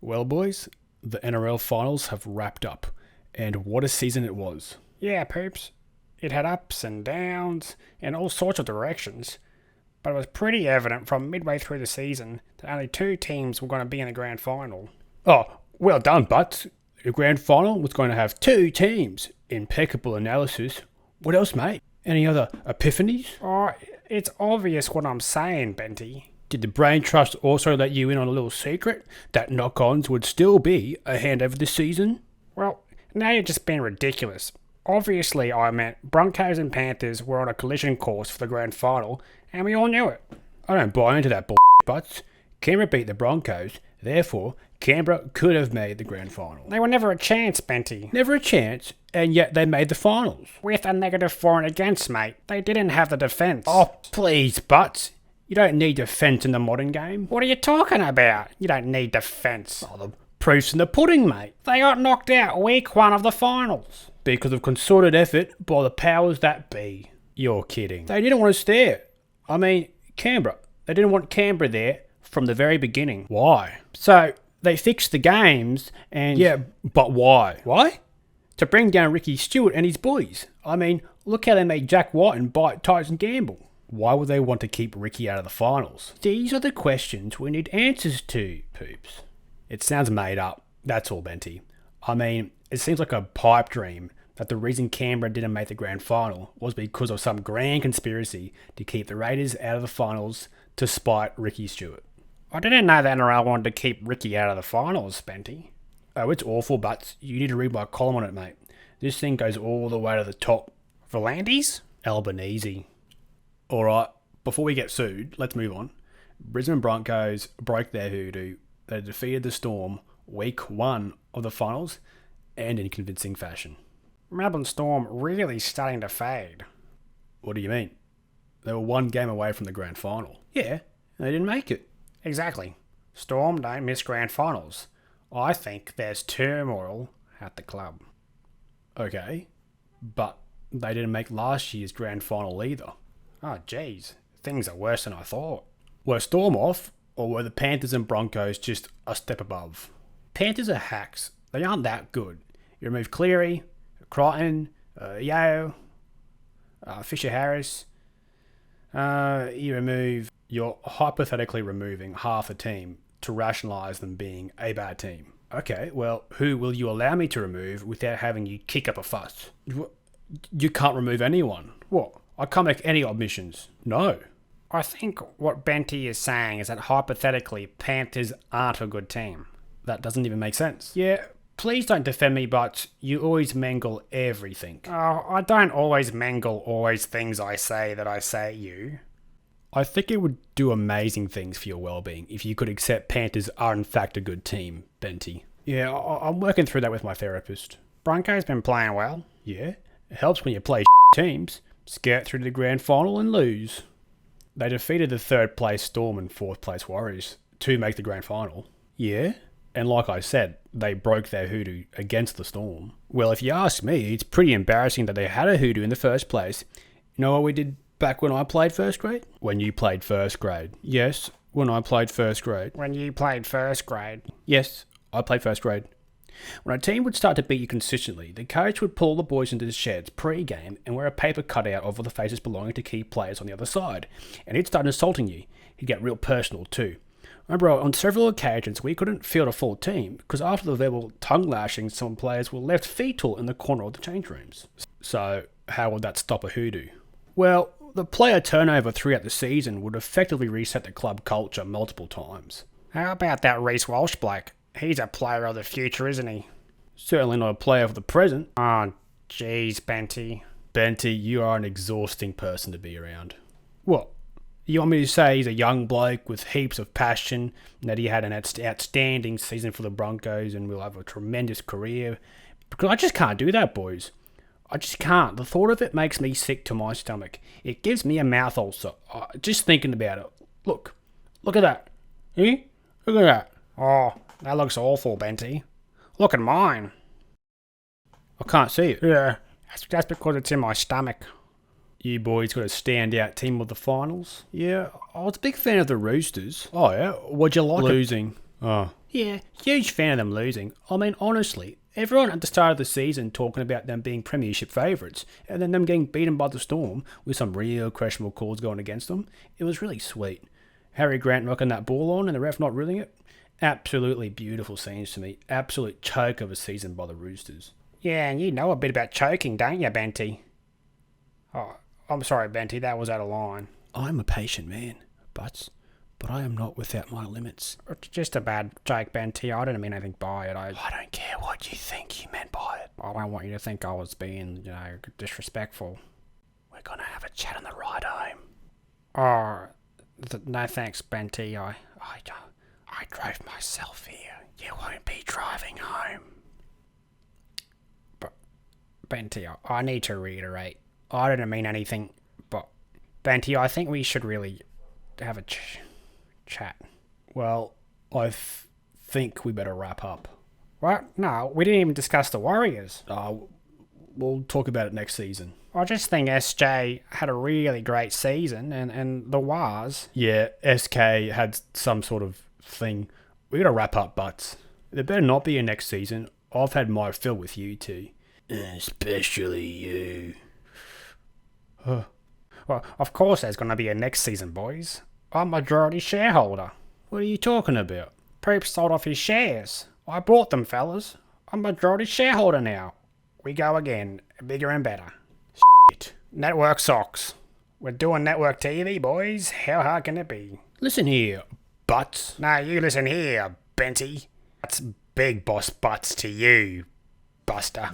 Well, boys, the NRL finals have wrapped up, and what a season it was. Yeah, Poops. It had ups and downs in all sorts of directions, but it was pretty evident from midway through the season that only two teams were going to be in the grand final. Oh, well done, Buttz. The grand final was going to have two teams. Impeccable analysis. What else, mate? Any other epiphanies? Oh, it's obvious what I'm saying, Benty. Did the Brain Trust also let you in on a little secret that knock-ons would still be a handover this season? Well, now you're just being ridiculous. Obviously, I meant Broncos and Panthers were on a collision course for the grand final, and we all knew it. I don't buy into that Butts. Canberra beat the Broncos, therefore Canberra could have made the grand final. They were never a chance, Benty. Never a chance, and yet they made the finals. With a negative for and against, mate. They didn't have the defence. Oh, please, Butts. You don't need defence in the modern game. What are you talking about? You don't need defence. Oh, the proof's in the pudding, mate. They got knocked out week one of the finals. Because of concerted effort by the powers that be. You're kidding. They didn't want us there. I mean, Canberra. They didn't want Canberra there from the very beginning. Why? So, they fixed the games and... Yeah, but why? Why? To bring down Ricky Stewart and his boys. I mean, look how they made Jack Whiten bite Tyson Gamble. Why would they want to keep Ricky out of the finals? These are the questions we need answers to, Poops. It sounds made up. That's all, Benty. I mean, it seems like a pipe dream that the reason Canberra didn't make the grand final was because of some grand conspiracy to keep the Raiders out of the finals to spite Ricky Stewart. I didn't know the NRL wanted to keep Ricky out of the finals, Benty. Oh, it's awful, but you need to read my column on it, mate. This thing goes all the way to the top. Volandis? Albanese. Alright, before we get sued, let's move on. Brisbane Broncos broke their hoodoo. They defeated the Storm week one of the finals, and in convincing fashion. Melbourne Storm really starting to fade. What do you mean? They were one game away from the grand final. Yeah, they didn't make it. Exactly. Storm don't miss grand finals. I think there's turmoil at the club. Okay, but they didn't make last year's grand final either. Oh, geez. Things are worse than I thought. Were Storm off, or were the Panthers and Broncos just a step above? Panthers are hacks. They aren't that good. You remove Cleary, Crichton, Yeo, Fisher-Harris. You're hypothetically removing half a team to rationalise them being a bad team. Okay, well, who will you allow me to remove without having you kick up a fuss? You can't remove anyone. What? I can't make any omissions. No. I think what Benty is saying is that hypothetically Panthers aren't a good team. That doesn't even make sense. Yeah, please don't defend me, but you always mangle everything. Oh, I don't always mangle always things I say that I say you. I think it would do amazing things for your well-being if you could accept Panthers are in fact a good team, Benty. Yeah, I'm working through that with my therapist. Broncos been playing well. Yeah, it helps when you play teams. Skirt through to the grand final and lose. They defeated the third place Storm and fourth place Warriors to make the grand final. Yeah, and like I said, they broke their hoodoo against the Storm. Well, if you ask me, it's pretty embarrassing that they had a hoodoo in the first place. You know what we did back when I played first grade? When you played first grade. Yes, when I played first grade. When you played first grade. Yes, I played first grade. When a team would start to beat you consistently, the coach would pull the boys into the sheds pre-game and wear a paper cutout of all the faces belonging to key players on the other side. And he'd start insulting you. He'd get real personal too. Remember, on several occasions, we couldn't field a full team because after the verbal tongue lashing, some players were left fetal in the corner of the change rooms. So, how would that stop a hoodoo? Well, the player turnover throughout the season would effectively reset the club culture multiple times. How about that Reece Walsh bloke? He's a player of the future, isn't he? Certainly not a player of the present. Oh, jeez, Benty. Benty, you are an exhausting person to be around. What? You want me to say he's a young bloke with heaps of passion, and that he had an outstanding season for the Broncos and will have a tremendous career? Because I just can't do that, boys. I just can't. The thought of it makes me sick to my stomach. It gives me a mouth ulcer. Just thinking about it. Look at that. Eh? Look at that. Oh, that looks awful, Benty. Look at mine. I can't see it. Yeah, that's because it's in my stomach. You boys got a standout team of the finals? Yeah, I was a big fan of the Roosters. Oh yeah? What'd you like? Losing. Oh. Yeah, huge fan of them losing. I mean, honestly, everyone at the start of the season talking about them being premiership favourites, and then them getting beaten by the Storm with some real questionable calls going against them. It was really sweet. Harry Grant knocking that ball on and the ref not ruling it. Absolutely beautiful scenes to me. Absolute choke of a season by the Roosters. Yeah, and you know a bit about choking, don't you, Benty? Oh, I'm sorry, Benty, that was out of line. I'm a patient man, Butts, but I am not without my limits. It's just a bad joke, Benty. I didn't mean anything by it. I don't care what you think you meant by it. I don't want you to think I was being, disrespectful. We're gonna have a chat on the ride home. Oh, no thanks, Benty. I drove myself here. You won't be driving home. But, Benty, I need to reiterate. I didn't mean anything, but, Benty, I think we should really have a chat. Well, I think we better wrap up. What? No, we didn't even discuss the Warriors. We'll talk about it next season. I just think SJ had a really great season, and the Wars. Yeah, SK had some sort of thing. We gotta wrap up, Butts. There better not be a next season. I've had my fill with you two. Especially you. Well, of course there's going to be a next season, boys. I'm majority shareholder. What are you talking about? Poop sold off his shares. I bought them, fellas. I'm majority shareholder now. We go again, bigger and better. Shit. Network socks. We're doing network TV, boys. How hard can it be? Listen here, Butts. No, you listen here, Benty. That's big boss Butts to you, Buster.